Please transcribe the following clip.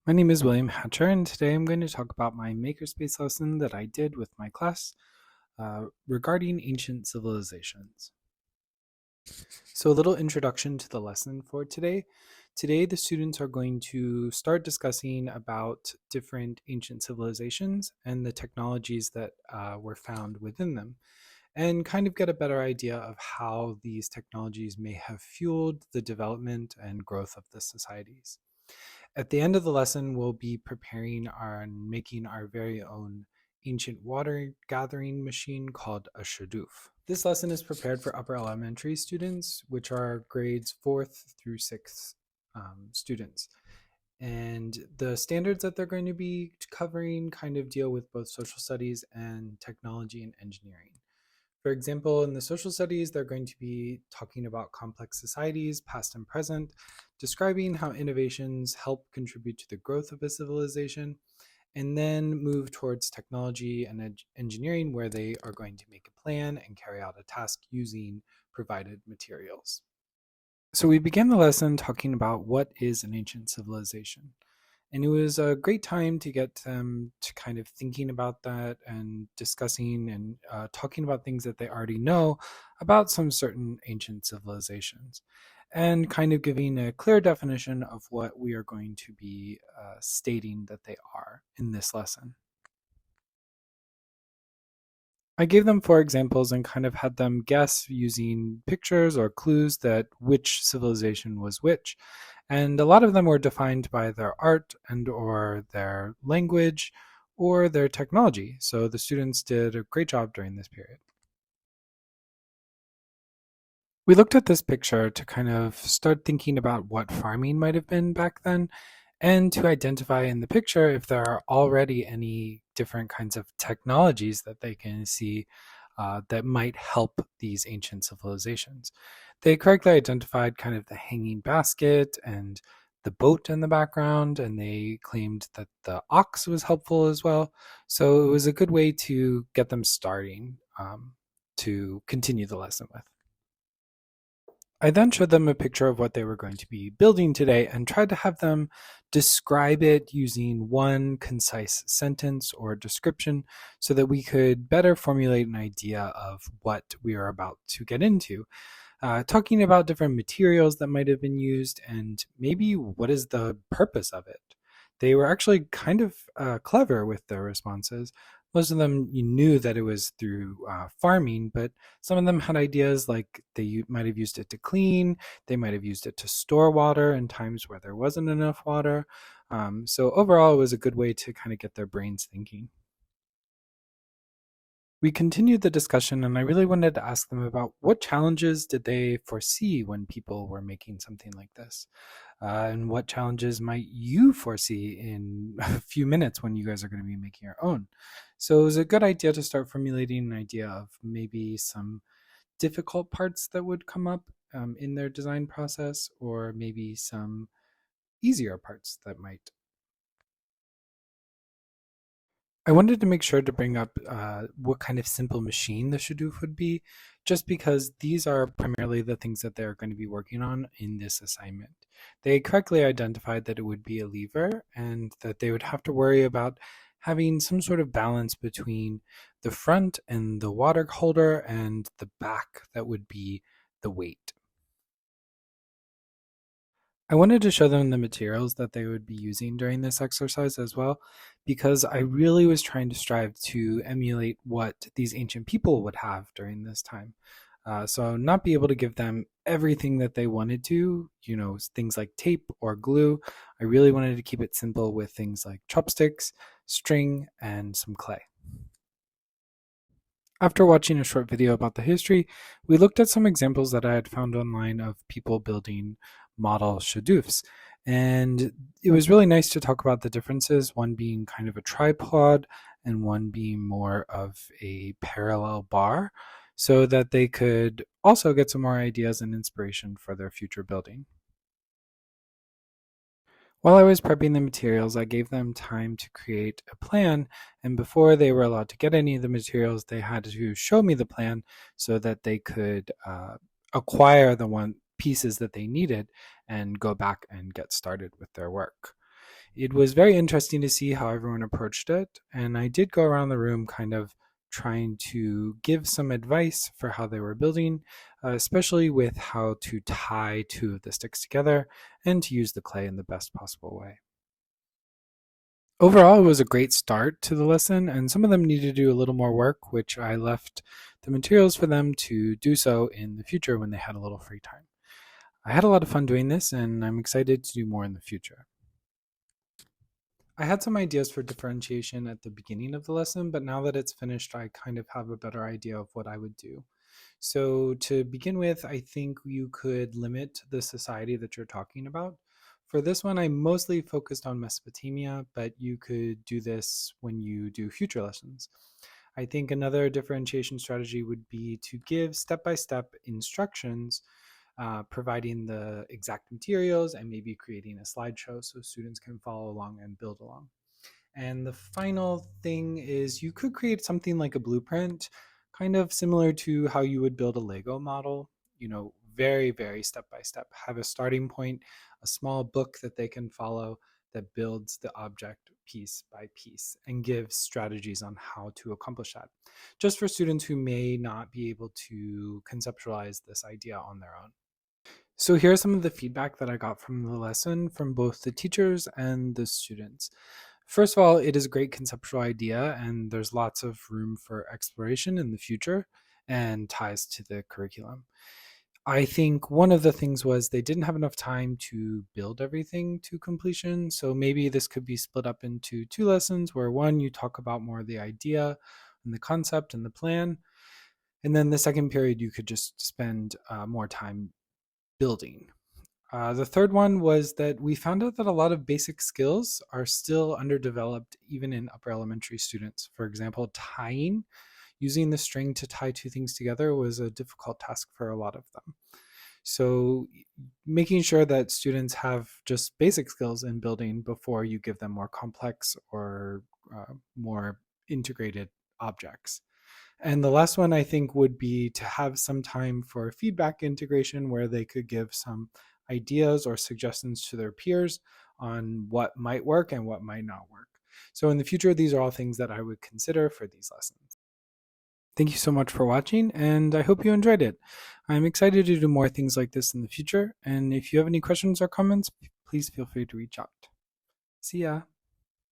My name is William Hatcher, and today I'm going to talk about my Makerspace lesson that I did with my class regarding ancient civilizations. So, a little introduction to the lesson for today. Today, the students are going to start discussing about different ancient civilizations and the technologies that were found within them, and kind of get a better idea of how these technologies may have fueled the development and growth of the societies. At the end of the lesson, we'll be preparing and making our very own ancient water gathering machine called a Shaduf. This lesson is prepared for upper elementary students, which are grades 4th through 6th students. And the standards that they're going to be covering kind of deal with both social studies and technology and engineering. For example, in the social studies, they're going to be talking about complex societies, past and present, describing how innovations help contribute to the growth of a civilization, and then move towards technology and engineering, where they are going to make a plan and carry out a task using provided materials. So, we began the lesson talking about what is an ancient civilization. And it was a great time to get them to kind of thinking about that and discussing and talking about things that they already know about some certain ancient civilizations and kind of giving a clear definition of what we are going to be stating that they are in this lesson. I gave them four examples and kind of had them guess using pictures or clues that which civilization was which. And a lot of them were defined by their art and or their language or their technology. So the students did a great job during this period. We looked at this picture to kind of start thinking about what farming might have been back then and to identify in the picture if there are already any different kinds of technologies that they can see that might help these ancient civilizations. They correctly identified kind of the hanging basket and the boat in the background, and they claimed that the ox was helpful as well. So it was a good way to get them starting to continue the lesson with. I then showed them a picture of what they were going to be building today and tried to have them describe it using one concise sentence or description so that we could better formulate an idea of what we are about to get into. Talking about different materials that might have been used and maybe what is the purpose of it. They were actually kind of clever with their responses. Most of them you knew that it was through farming, but some of them had ideas like they might have used it to clean, they might have used it to store water in times where there wasn't enough water. So overall, it was a good way to kind of get their brains thinking. We continued the discussion, and I really wanted to ask them about what challenges did they foresee when people were making something like this, and what challenges might you foresee in a few minutes when you guys are going to be making your own. So it was a good idea to start formulating an idea of maybe some difficult parts that would come up in their design process, or maybe some easier parts that might. I wanted to make sure to bring up what kind of simple machine the Shaduf would be, just because these are primarily the things that they're going to be working on in this assignment. They correctly identified that it would be a lever and that they would have to worry about having some sort of balance between the front and the water holder and the back that would be the weight. I wanted to show them the materials that they would be using during this exercise as well, because I really was trying to strive to emulate what these ancient people would have during this time. So, not be able to give them everything that they wanted to, things like tape or glue. I really wanted to keep it simple with things like chopsticks, string, and some clay. After watching a short video about the history, we looked at some examples that I had found online of people building model shadufs. And it was really nice to talk about the differences, one being kind of a tripod and one being more of a parallel bar, so that they could also get some more ideas and inspiration for their future building. While I was prepping the materials, I gave them time to create a plan, and before they were allowed to get any of the materials, they had to show me the plan so that they could acquire the one pieces that they needed and go back and get started with their work. It was very interesting to see how everyone approached it, and I did go around the room kind of trying to give some advice for how they were building, especially with how to tie two of the sticks together and to use the clay in the best possible way. Overall, it was a great start to the lesson, and some of them needed to do a little more work, which I left the materials for them to do so in the future when they had a little free time. I had a lot of fun doing this, and I'm excited to do more in the future. I had some ideas for differentiation at the beginning of the lesson, but now that it's finished, I kind of have a better idea of what I would do. So, to begin with, I think you could limit the society that you're talking about. For this one, I mostly focused on Mesopotamia, but you could do this when you do future lessons. I think another differentiation strategy would be to give step by step instructions, providing the exact materials and maybe creating a slideshow so students can follow along and build along. And the final thing is you could create something like a blueprint, kind of similar to how you would build a Lego model, very, very step by step. Have a starting point, a small book that they can follow that builds the object piece by piece and gives strategies on how to accomplish that, just for students who may not be able to conceptualize this idea on their own. So here's some of the feedback that I got from the lesson from both the teachers and the students. First of all, it is a great conceptual idea, and there's lots of room for exploration in the future and ties to the curriculum. I think one of the things was they didn't have enough time to build everything to completion. So maybe this could be split up into two lessons where one, you talk about more of the idea and the concept and the plan. And then the second period, you could just spend more time building. The third one was that we found out that a lot of basic skills are still underdeveloped even in upper elementary students. For example, tying, using the string to tie two things together was a difficult task for a lot of them. So making sure that students have just basic skills in building before you give them more complex or more integrated objects. And the last one I think would be to have some time for feedback integration where they could give some ideas or suggestions to their peers on what might work and what might not work. So in the future, these are all things that I would consider for these lessons. Thank you so much for watching, and I hope you enjoyed it. I'm excited to do more things like this in the future, and if you have any questions or comments, please feel free to reach out. See ya.